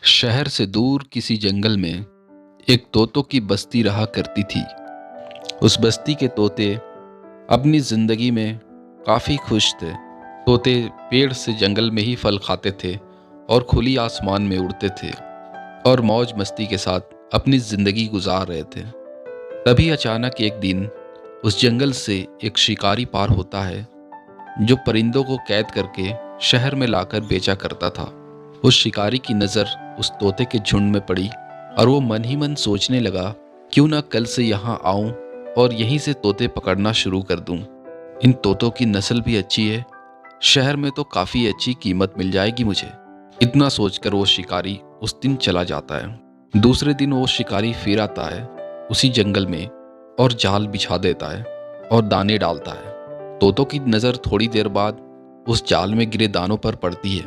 शहर से दूर किसी जंगल में एक तोतों की बस्ती रहा करती थी। उस बस्ती के तोते अपनी जिंदगी में काफी खुश थे। तोते पेड़ से जंगल में ही फल खाते थे और खुली आसमान में उड़ते थे और मौज मस्ती के साथ अपनी जिंदगी गुजार रहे थे। तभी अचानक एक दिन उस जंगल से एक शिकारी पार होता है जो परिंदों को कैद करके शहर में लाकर बेचा करता था। उस शिकारी की नज़र उस तोते के झुंड में पड़ी और वो मन ही मन सोचने लगा, क्यों ना कल से यहाँ आऊं और यहीं से तोते पकड़ना शुरू कर दूं। इन तोतों की नस्ल भी अच्छी है, शहर में तो काफ़ी अच्छी कीमत मिल जाएगी मुझे। इतना सोचकर वो शिकारी उस दिन चला जाता है। दूसरे दिन वो शिकारी फिर आता है उसी जंगल में और जाल बिछा देता है और दाने डालता है। तोतों की नज़र थोड़ी देर बाद उस जाल में गिरे दानों पर पड़ती है।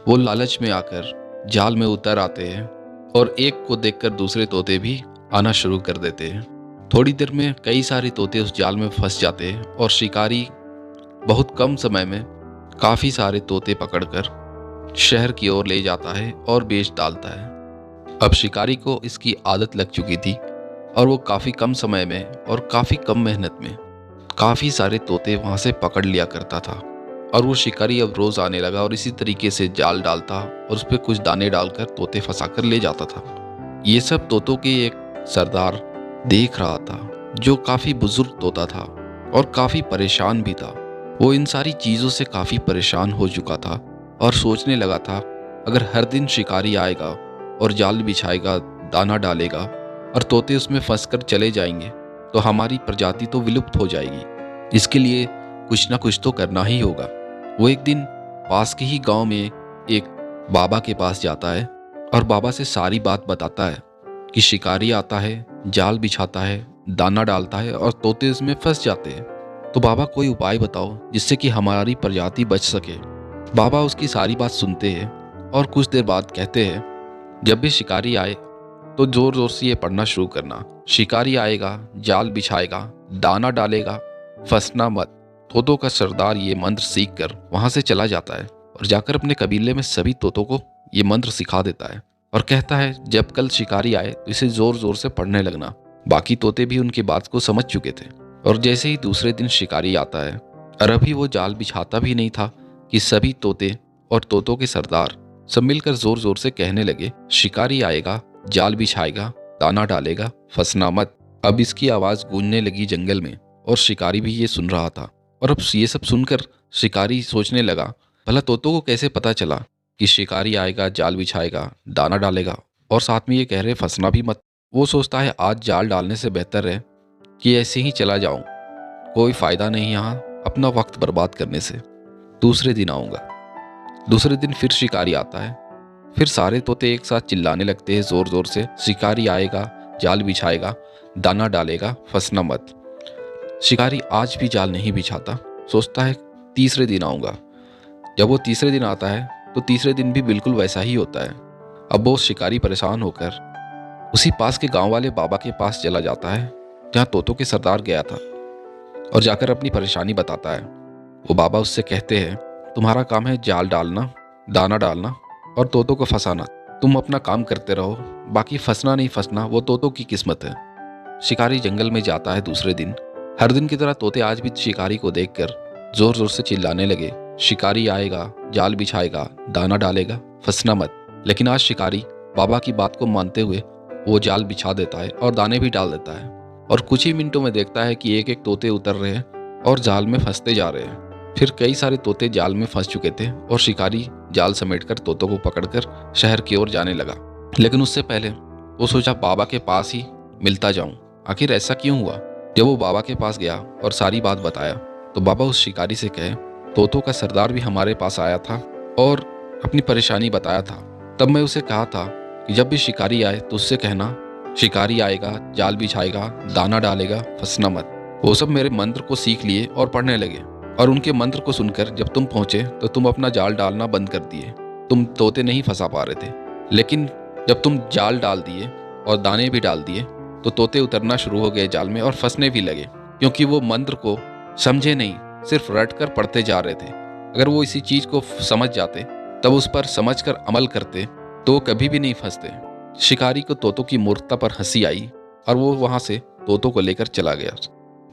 वो लालच में आकर जाल में उतर आते हैं और एक को देखकर दूसरे तोते भी आना शुरू कर देते हैं। थोड़ी देर में कई सारे तोते उस जाल में फंस जाते हैं और शिकारी बहुत कम समय में काफ़ी सारे तोते पकड़कर शहर की ओर ले जाता है और बेच डालता है। अब शिकारी को इसकी आदत लग चुकी थी और वो काफ़ी कम समय में और काफ़ी कम मेहनत में काफ़ी सारे तोते वहाँ से पकड़ लिया करता था। और वो शिकारी अब रोज़ आने लगा और इसी तरीके से जाल डालता और उस पर कुछ दाने डालकर तोते फंसा कर ले जाता था। ये सब तोतों के एक सरदार देख रहा था जो काफ़ी बुजुर्ग तोता था और काफ़ी परेशान भी था। वो इन सारी चीज़ों से काफ़ी परेशान हो चुका था और सोचने लगा था, अगर हर दिन शिकारी आएगा और जाल बिछाएगा, दाना डालेगा और तोते उसमें फंस कर चले जाएंगे तो हमारी प्रजाति तो विलुप्त हो जाएगी। इसके लिए कुछ ना कुछ तो करना ही होगा। वो एक दिन पास के ही गांव में एक बाबा के पास जाता है और बाबा से सारी बात बताता है कि शिकारी आता है, जाल बिछाता है, दाना डालता है और तोते इसमें फंस जाते हैं। तो बाबा कोई उपाय बताओ जिससे कि हमारी प्रजाति बच सके। बाबा उसकी सारी बात सुनते हैं और कुछ देर बाद कहते हैं, जब भी शिकारी आए तो जोर जोर से ये पढ़ना शुरू करना, शिकारी आएगा, जाल बिछाएगा, दाना डालेगा, फंसना मत। तोतों का सरदार ये मंत्र सीख कर वहां से चला जाता है और जाकर अपने कबीले में सभी तोतों को ये मंत्र सिखा देता है और कहता है, जब कल शिकारी आए तो इसे जोर जोर से पढ़ने लगना। बाकी तोते भी उनकी बात को समझ चुके थे और जैसे ही दूसरे दिन शिकारी आता है और अभी वो जाल बिछाता भी नहीं था कि सभी तोते और तोतों के सरदार सब मिलकर जोर जोर से कहने लगे, शिकारी आएगा, जाल बिछाएगा, दाना डालेगा, फंसना मत। अब इसकी आवाज गूंजने लगी जंगल में और शिकारी भी ये सुन रहा था। और अब ये सब सुनकर शिकारी सोचने लगा, भला तोतों को कैसे पता चला कि शिकारी आएगा, जाल बिछाएगा, दाना डालेगा और साथ में ये कह रहे फंसना भी मत। वो सोचता है आज जाल डालने से बेहतर है कि ऐसे ही चला जाऊं, कोई फायदा नहीं यहाँ अपना वक्त बर्बाद करने से। दूसरे दिन आऊंगा। दूसरे दिन फिर शिकारी आता है। फिर सारे तोते एक साथ चिल्लाने लगते हैं जोर जोर से, शिकारी आएगा, जाल बिछाएगा, दाना डालेगा, फंसना मत। शिकारी आज भी जाल नहीं बिछाता, सोचता है तीसरे दिन आऊंगा। जब वो तीसरे दिन आता है तो तीसरे दिन भी बिल्कुल वैसा ही होता है। अब वो शिकारी परेशान होकर उसी पास के गांव वाले बाबा के पास चला जाता है जहां तोतों के सरदार गया था और जाकर अपनी परेशानी बताता है। वो बाबा उससे कहते हैं, तुम्हारा काम है जाल डालना, दाना डालना और तोतों को फंसाना। तुम अपना काम करते रहो, बाकी फंसना नहीं फंसना वो तोतों की किस्मत है। शिकारी जंगल में जाता है दूसरे दिन। हर दिन की तरह तोते आज भी शिकारी को देखकर जोर जोर से चिल्लाने लगे, शिकारी आएगा, जाल बिछाएगा, दाना डालेगा, फंसना मत। लेकिन आज शिकारी बाबा की बात को मानते हुए वो जाल बिछा देता है और दाने भी डाल देता है और कुछ ही मिनटों में देखता है कि एक एक तोते उतर रहे हैं और जाल में फंसते जा रहे हैं। फिर कई सारे तोते जाल में फंस चुके थे और शिकारी जाल समेटकर तोतों को पकड़कर शहर की ओर जाने लगा। लेकिन उससे पहले वो सोचा बाबा के पास ही मिलता जाऊं, आखिर ऐसा क्यों हुआ। जब वो बाबा के पास गया और सारी बात बताया तो बाबा उस शिकारी से कहे, तोतों का सरदार भी हमारे पास आया था और अपनी परेशानी बताया था। तब मैं उसे कहा था कि जब भी शिकारी आए तो उससे कहना, शिकारी आएगा, जाल बिछाएगा, दाना डालेगा, फंसना मत। वो सब मेरे मंत्र को सीख लिए और पढ़ने लगे और उनके मंत्र को सुनकर जब तुम पहुंचे तो तुम अपना जाल डालना बंद कर दिए। तुम तोते नहीं फंसा पा रहे थे, लेकिन जब तुम जाल डाल दिए और दाने भी डाल दिए तो तोते उतरना शुरू हो गए जाल में और फंसने भी लगे, क्योंकि वो मंत्र को समझे नहीं, सिर्फ रट कर पढ़ते जा रहे थे। अगर वो इसी चीज को समझ जाते तब उस पर समझकर अमल करते तो कभी भी नहीं फंसते। शिकारी को तोतों की मूर्खता पर हंसी आई और वो वहां से तोतों को लेकर चला गया।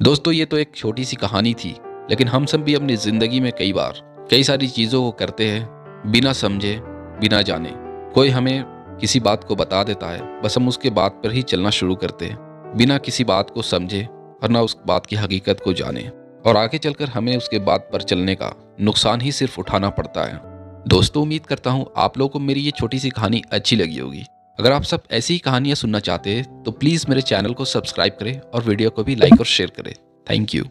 दोस्तों, ये तो एक छोटी सी कहानी थी, लेकिन हम सब भी अपनी जिंदगी में कई बार कई सारी चीजों को करते हैं बिना समझे, बिना जाने। कोई हमें किसी बात को बता देता है, बस हम उसके बात पर ही चलना शुरू करते हैं बिना किसी बात को समझे और ना उस बात की हकीकत को जाने, और आगे चलकर हमें उसके बात पर चलने का नुकसान ही सिर्फ उठाना पड़ता है। दोस्तों, उम्मीद करता हूँ आप लोगों को मेरी ये छोटी सी कहानी अच्छी लगी होगी। अगर आप सब ऐसी ही कहानियां सुनना चाहते हैं तो प्लीज़ मेरे चैनल को सब्सक्राइब करें और वीडियो को भी लाइक और शेयर करें। Thank you.